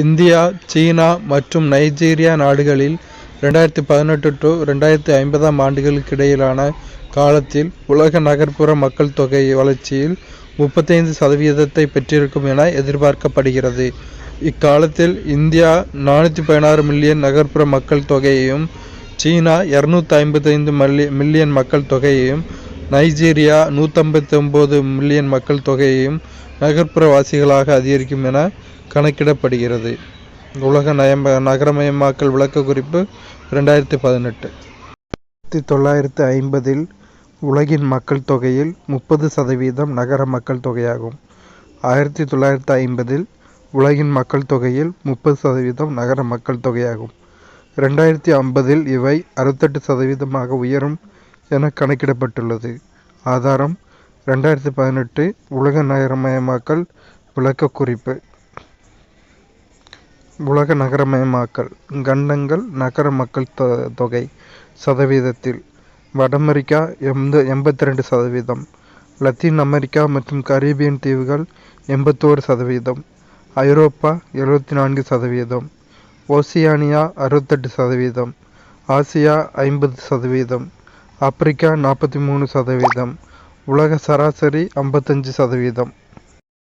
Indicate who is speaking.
Speaker 1: India, சீனா மற்றும் Nigeria நாடுகளில் 2018 to 2050 ஆண்டுகளுக்கிடையிலான காலத்தில் உலக நகர்ப்புற மக்கள் தொகை வளர்ச்சியில் 35% பெற்றிருக்கும் என எதிர்பார்க்கப்படுகிறது. இக்காலத்தில் இந்தியா 416 மில்லியன் நகர்ப்புற மக்கள் தொகையையும், சீனா 255 மில்லியன் மக்கள் தொகையையும், நைஜீரியா 159 மில்லியன் மக்கள் தொகையையும் நகர்ப்புற வாசிகளாக அதிகரிக்கும் என கணக்கிடப்படுகிறது. உலக நகரமயமாக்கல் விளக்க குறிப்பு 2018. 1950 உலகின் மக்கள் தொகையில் 30% நகர மக்கள் தொகையாகும். 1950 உலகின் மக்கள் தொகையில் 30% நகர மக்கள் தொகையாகும். 2050 இவை 68% உயரும் என கணக்கிடப்பட்டுள்ளது. ஆதாரம் 2018 உலக நகரமயமாக்கல் விளக்க குறிப்பு. உலக நகரமயமாக்கல் கண்டங்கள் நகர மக்கள் தொகை சதவீதத்தில் வட அமெரிக்கா 82%, லத்தீன் அமெரிக்கா மற்றும் கரீபியன் தீவுகள் 81%, ஐரோப்பா 74%, ஓசியானியா 68%, ஆசியா 50%, ஆப்பிரிக்கா 43%, உலக சராசரி 55%.